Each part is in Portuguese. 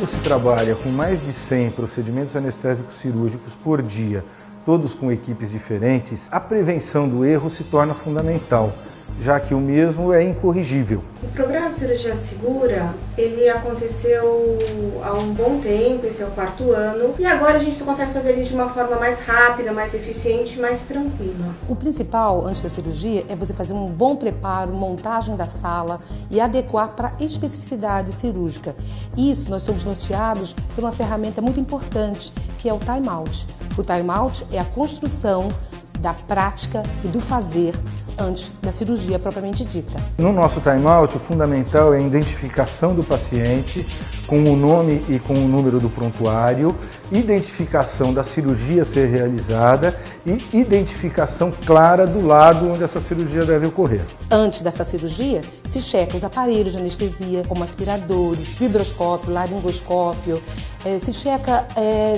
quando se trabalha com mais de 100 procedimentos anestésicos cirúrgicos por dia, todos com equipes diferentes, a prevenção do erro se torna fundamental, já que o mesmo é incorrigível. O programa de cirurgia segura, ele aconteceu há um bom tempo, esse é o 4º ano, e agora a gente consegue fazer ele de uma forma mais rápida, mais eficiente, mais tranquila. O principal antes da cirurgia é você fazer um bom preparo, montagem da sala e adequar para a especificidade cirúrgica. Isso nós somos norteados por uma ferramenta muito importante, que é o time-out. O time-out é a construção da prática e do fazer antes da cirurgia propriamente dita. No nosso time-out, o fundamental é a identificação do paciente com o nome e com o número do prontuário, identificação da cirurgia a ser realizada e identificação clara do lado onde essa cirurgia deve ocorrer. Antes dessa cirurgia, se checa os aparelhos de anestesia, como aspiradores, fibroscópio, laringoscópio, se checa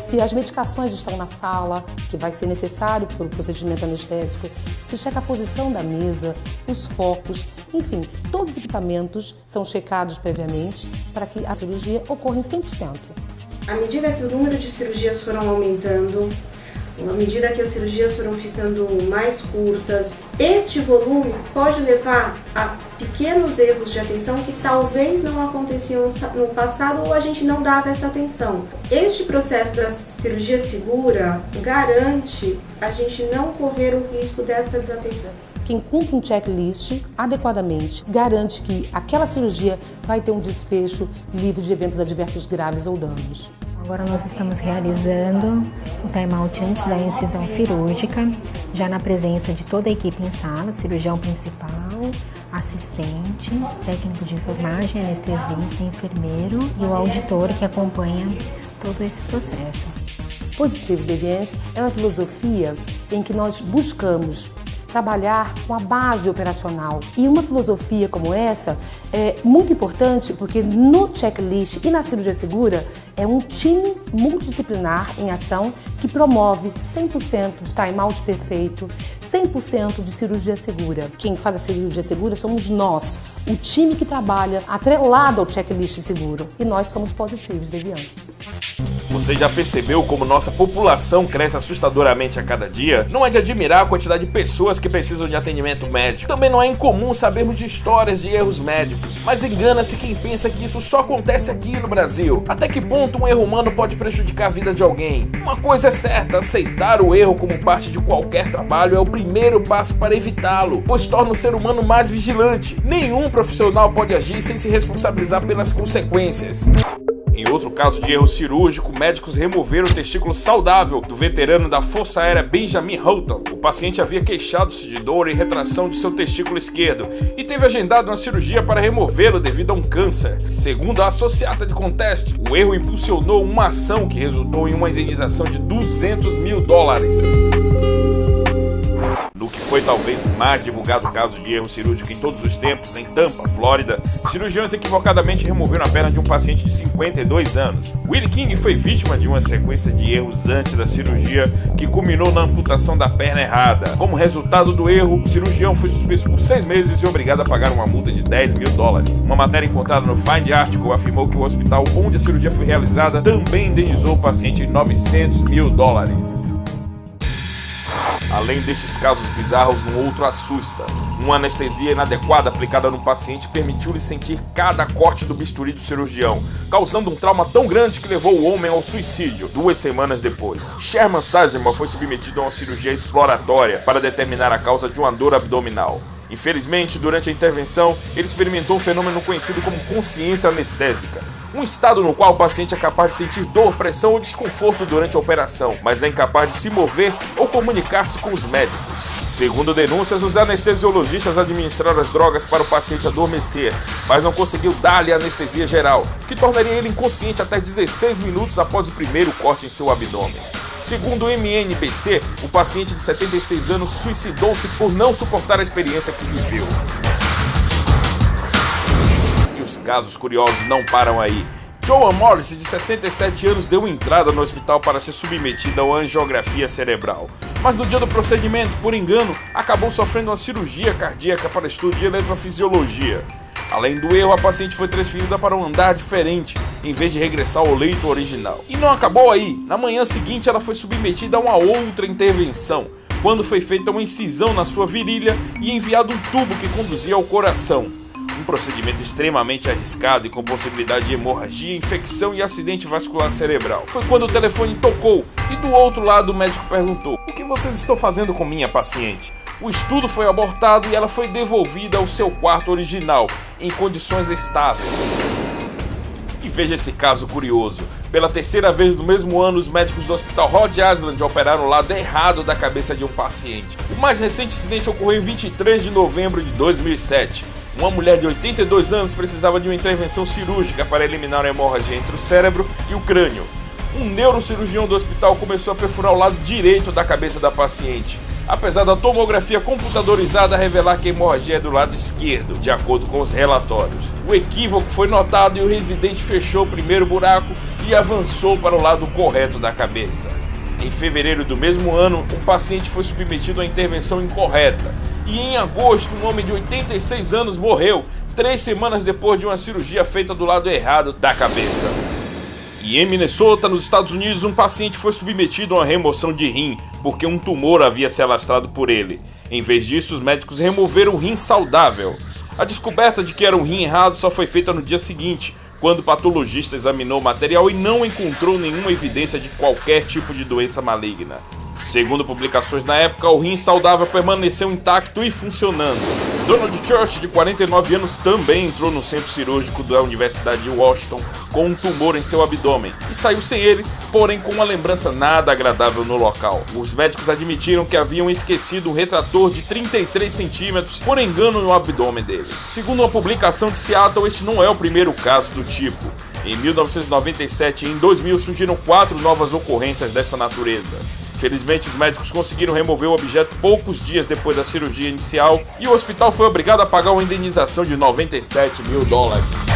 se as medicações estão na sala, que vai ser necessário para o procedimento anestésico, se checa a posição da mesa, os focos, enfim, todos os equipamentos são checados previamente para que a cirurgia ocorra em 100%. À medida que o número de cirurgias foram aumentando, à medida que as cirurgias foram ficando mais curtas, este volume pode levar a pequenos erros de atenção que talvez não aconteciam no passado ou a gente não dava essa atenção. Este processo da cirurgia segura garante a gente não correr o risco desta desatenção. Quem cumpre um checklist adequadamente garante que aquela cirurgia vai ter um desfecho livre de eventos adversos graves ou danos. Agora nós estamos realizando o time-out antes da incisão cirúrgica, já na presença de toda a equipe em sala, cirurgião principal, assistente, técnico de enfermagem, anestesista, enfermeiro e o auditor que acompanha todo esse processo. Positive Deviance é uma filosofia em que nós buscamos trabalhar com a base operacional. E uma filosofia como essa é muito importante porque no checklist e na cirurgia segura é um time multidisciplinar em ação que promove 100% de time-out perfeito, 100% de cirurgia segura. Quem faz a cirurgia segura somos nós, o time que trabalha atrelado ao checklist seguro. E nós somos Positive Deviantes. Você já percebeu como nossa população cresce assustadoramente a cada dia? Não é de admirar a quantidade de pessoas que precisam de atendimento médico. Também não é incomum sabermos de histórias de erros médicos. Mas engana-se quem pensa que isso só acontece aqui no Brasil. Até que ponto um erro humano pode prejudicar a vida de alguém? Uma coisa é certa, aceitar o erro como parte de qualquer trabalho é o primeiro passo para evitá-lo, pois torna o ser humano mais vigilante. Nenhum profissional pode agir sem se responsabilizar pelas consequências. Em outro caso de erro cirúrgico, médicos removeram o testículo saudável do veterano da Força Aérea Benjamin Houghton. O paciente havia queixado-se de dor e retração de seu testículo esquerdo e teve agendado uma cirurgia para removê-lo devido a um câncer. Segundo a Associated Contest, o erro impulsionou uma ação que resultou em uma indenização de $200 mil. No que foi talvez o mais divulgado caso de erro cirúrgico em todos os tempos, em Tampa, Flórida, cirurgiões equivocadamente removeram a perna de um paciente de 52 anos. Willie King foi vítima de uma sequência de erros antes da cirurgia que culminou na amputação da perna errada. Como resultado do erro, o cirurgião foi suspenso por 6 meses e obrigado a pagar uma multa de $10 mil. Uma matéria encontrada no Find Article afirmou que o hospital onde a cirurgia foi realizada também indenizou o paciente em $900 mil. Além desses casos bizarros, um outro assusta. Uma anestesia inadequada aplicada no paciente permitiu-lhe sentir cada corte do bisturi do cirurgião, causando um trauma tão grande que levou o homem ao suicídio 2 semanas depois. Sherman Sizemore foi submetido a uma cirurgia exploratória para determinar a causa de uma dor abdominal. Infelizmente, durante a intervenção, ele experimentou um fenômeno conhecido como consciência anestésica, um estado no qual o paciente é capaz de sentir dor, pressão ou desconforto durante a operação, mas é incapaz de se mover ou comunicar-se com os médicos. Segundo denúncias, os anestesiologistas administraram as drogas para o paciente adormecer, mas não conseguiu dar-lhe anestesia geral, que tornaria ele inconsciente até 16 minutos após o primeiro corte em seu abdômen. Segundo o MNBC, o paciente de 76 anos suicidou-se por não suportar a experiência que viveu. E os casos curiosos não param aí. Joan Morris, de 67 anos, deu entrada no hospital para ser submetida a uma angiografia cerebral. Mas no dia do procedimento, por engano, acabou sofrendo uma cirurgia cardíaca para estudo de eletrofisiologia. Além do erro, a paciente foi transferida para um andar diferente, em vez de regressar ao leito original. E não acabou aí. Na manhã seguinte, ela foi submetida a uma outra intervenção, quando foi feita uma incisão na sua virilha e enviado um tubo que conduzia ao coração. Um procedimento extremamente arriscado e com possibilidade de hemorragia, infecção e acidente vascular cerebral. Foi quando o telefone tocou e do outro lado o médico perguntou: "O que vocês estão fazendo com minha paciente?" O estudo foi abortado e ela foi devolvida ao seu quarto original, em condições estáveis. E veja esse caso curioso. Pela terceira vez no mesmo ano, os médicos do Hospital Rhode Island operaram o lado errado da cabeça de um paciente. O mais recente incidente ocorreu em 23 de novembro de 2007. Uma mulher de 82 anos precisava de uma intervenção cirúrgica para eliminar a hemorragia entre o cérebro e o crânio. Um neurocirurgião do hospital começou a perfurar o lado direito da cabeça da paciente, apesar da tomografia computadorizada revelar que a hemorragia é do lado esquerdo, de acordo com os relatórios. O equívoco foi notado e o residente fechou o primeiro buraco e avançou para o lado correto da cabeça. Em fevereiro do mesmo ano, um paciente foi submetido à intervenção incorreta. E em agosto, um homem de 86 anos morreu, 3 semanas depois de uma cirurgia feita do lado errado da cabeça. E em Minnesota, nos Estados Unidos, um paciente foi submetido a uma remoção de rim, porque um tumor havia se alastrado por ele. Em vez disso, os médicos removeram o rim saudável. A descoberta de que era um rim errado só foi feita no dia seguinte, quando o patologista examinou o material e não encontrou nenhuma evidência de qualquer tipo de doença maligna. Segundo publicações na época, o rim saudável permaneceu intacto e funcionando. Donald Church, de 49 anos, também entrou no centro cirúrgico da Universidade de Washington com um tumor em seu abdômen e saiu sem ele, porém com uma lembrança nada agradável no local. Os médicos admitiram que haviam esquecido um retrator de 33 centímetros por engano no abdômen dele. Segundo uma publicação de Seattle, este não é o primeiro caso do tipo. Em 1997 e em 2000 surgiram 4 novas ocorrências desta natureza. Felizmente, os médicos conseguiram remover o objeto poucos dias depois da cirurgia inicial e o hospital foi obrigado a pagar uma indenização de $97 mil.